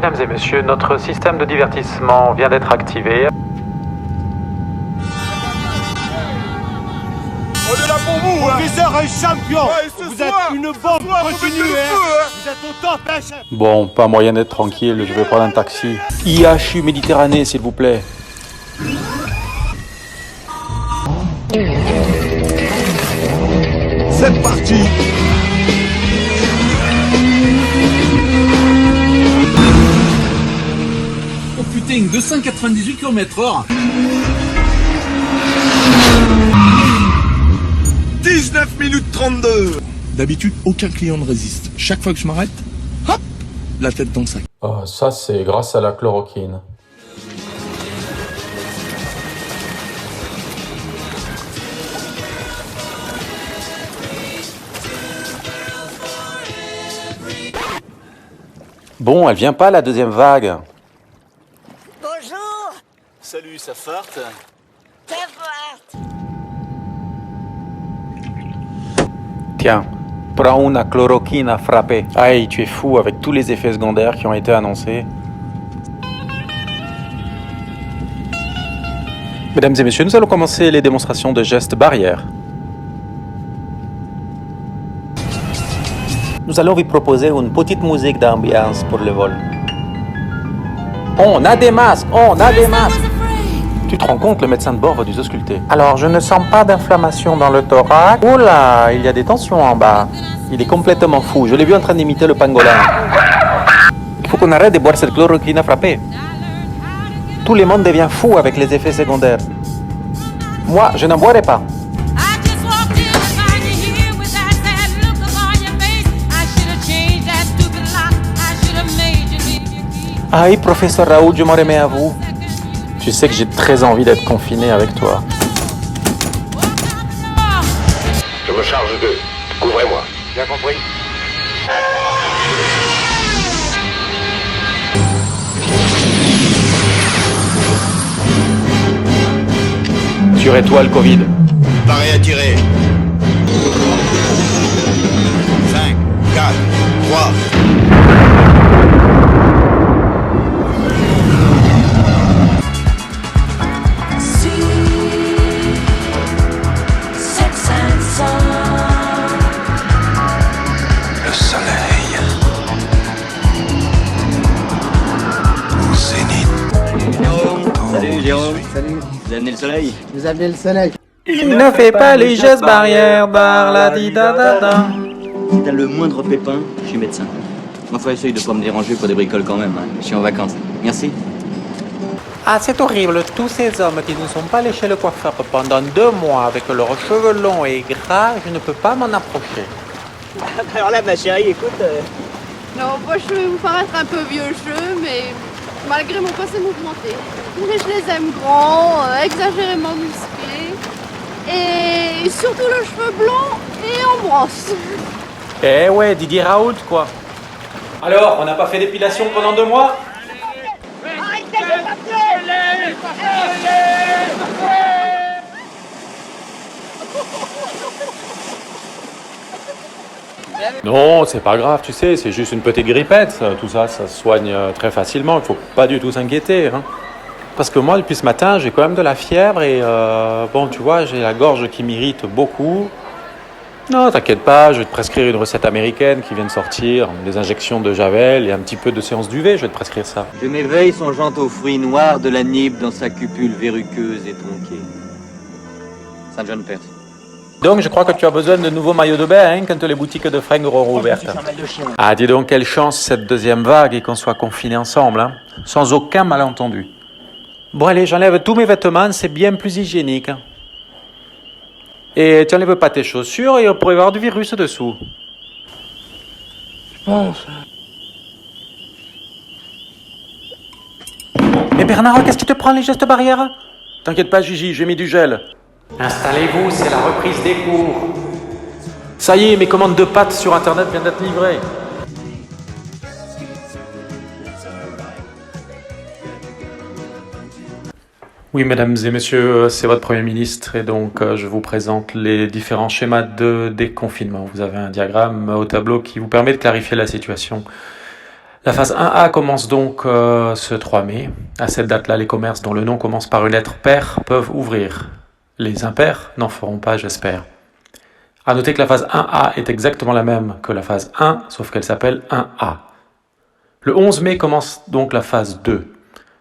Mesdames et messieurs, notre système de divertissement vient d'être activé. On est là pour vous, hein. Professeur est champion. Ouais, Vous êtes une bombe continue, hein. Vous êtes au top, hein, chef. Bon, pas moyen d'être tranquille, je vais prendre un taxi. IHU Méditerranée, s'il vous plaît. C'est parti. Oh putain, 298 km/h. 19 minutes 32. D'habitude, aucun client ne résiste. Chaque fois que je m'arrête, hop, la tête dans le sac. Oh, ça, c'est grâce à la chloroquine. Bon, elle vient pas, la deuxième vague. Bonjour, Salut, ça farte. Tavart. Tiens, prends une chloroquine à frapper. Aïe, tu es fou avec tous les effets secondaires qui ont été annoncés. Mesdames et messieurs, nous allons commencer les démonstrations de gestes barrières. Nous allons vous proposer une petite musique d'ambiance pour le vol. On a des masques, on a des masques. Tu te rends compte, le médecin de bord va nous ausculter. Alors, je ne sens pas d'inflammation dans le thorax. Oula, il y a des tensions en bas. Il est complètement fou. Je l'ai vu en train d'imiter le pangolin. Il faut qu'on arrête de boire cette chloroquine à frapper. Tout le monde devient fou avec les effets secondaires. Moi, je n'en boirai pas. Aïe, professeur Raoult, je m'en remets à vous. Tu sais que j'ai très envie d'être confiné avec toi. Je me charge d'eux. Couvrez-moi. Bien compris. Tirez-toi le Covid. Paré à tirer. 5, 4, 3. Le soleil. Au zénith. Salut Jérôme. Salut. Vous amenez le soleil? Vous avez le soleil. Ne fais pas les gestes barrières, bar la di da da da. Si t'as le moindre pépin, je suis médecin. Enfin, essaye de pas me déranger pour des bricoles quand même. Hein. Je suis en vacances. Merci. Ah, c'est horrible. Tous ces hommes qui ne sont pas allés chez le coiffeur pendant 2 mois avec leurs cheveux longs et gras, je ne peux pas m'en approcher. Alors là, ma chérie, écoute. Non, moi je vais vous paraître un peu vieux jeu, mais malgré mon passé mouvementé, je les aime grands, exagérément musclés, et surtout le cheveu blanc et en brosse. Eh ouais, Didier Raoult, quoi. Alors, on n'a pas fait d'épilation pendant 2 mois? Non, c'est pas grave, tu sais, c'est juste une petite grippette. Tout ça, ça se soigne très facilement. Il faut pas du tout s'inquiéter. Hein. Parce que moi, depuis ce matin, j'ai quand même de la fièvre et bon, tu vois, j'ai la gorge qui m'irrite beaucoup. Non, t'inquiète pas, je vais te prescrire une recette américaine qui vient de sortir, des injections de javel et un petit peu de séance d'UV, je vais te prescrire ça. Je m'éveille songeant aux fruits noirs de la nibe dans sa cupule verruqueuse et tronquée. Saint John Perse. Donc, je crois que tu as besoin de nouveaux maillots de bain hein, quand les boutiques de fringues auront ouvertes. Ah, dis donc, quelle chance cette deuxième vague et qu'on soit confinés ensemble, hein, sans aucun malentendu. Bon, allez, j'enlève tous mes vêtements, c'est bien plus hygiénique. Hein. Et tu n'enlèves pas tes chaussures et on pourrait avoir du virus dessous. Je pense. Mais Bernard, qu'est-ce qui te prend les gestes barrières? T'inquiète pas, Gigi, j'ai mis du gel. Installez-vous, c'est la reprise des cours. Ça y est, mes commandes de pâtes sur Internet viennent d'être livrées. Oui, mesdames et messieurs, c'est votre Premier ministre et donc je vous présente les différents schémas de déconfinement. Vous avez un diagramme au tableau qui vous permet de clarifier la situation. La phase 1A commence donc ce 3 mai. À cette date-là, les commerces dont le nom commence par une lettre paire peuvent ouvrir. Les impairs n'en feront pas, j'espère. À noter que la phase 1A est exactement la même que la phase 1, sauf qu'elle s'appelle 1A. Le 11 mai commence donc la phase 2.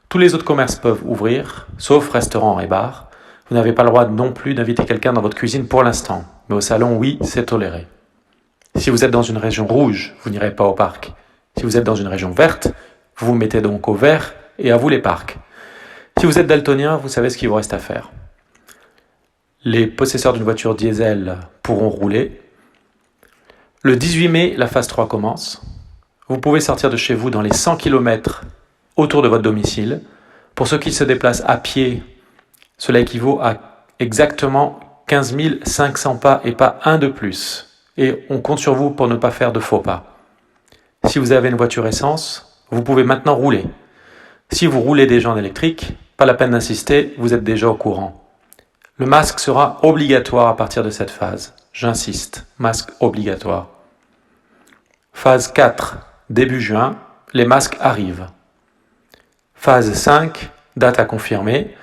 Tous les autres commerces peuvent ouvrir, sauf restaurants et bars. Vous n'avez pas le droit non plus d'inviter quelqu'un dans votre cuisine pour l'instant. Mais au salon, oui, c'est toléré. Si vous êtes dans une région rouge, vous n'irez pas au parc. Si vous êtes dans une région verte, vous vous mettez donc au vert et à vous les parcs. Si vous êtes daltonien, vous savez ce qu'il vous reste à faire. Les possesseurs d'une voiture diesel pourront rouler. Le 18 mai, la phase 3 commence. Vous pouvez sortir de chez vous dans les 100 km autour de votre domicile. Pour ceux qui se déplacent à pied, cela équivaut à exactement 15 500 pas et pas un de plus. Et on compte sur vous pour ne pas faire de faux pas. Si vous avez une voiture essence, vous pouvez maintenant rouler. Si vous roulez déjà en électrique, pas la peine d'insister, vous êtes déjà au courant. Le masque sera obligatoire à partir de cette phase. J'insiste, masque obligatoire. Phase 4, début juin, les masques arrivent. Phase 5, date à confirmer.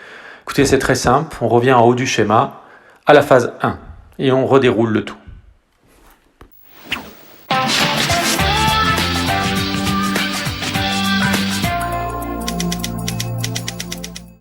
Écoutez, c'est très simple, on revient en haut du schéma, à la phase 1, et on redéroule le tout.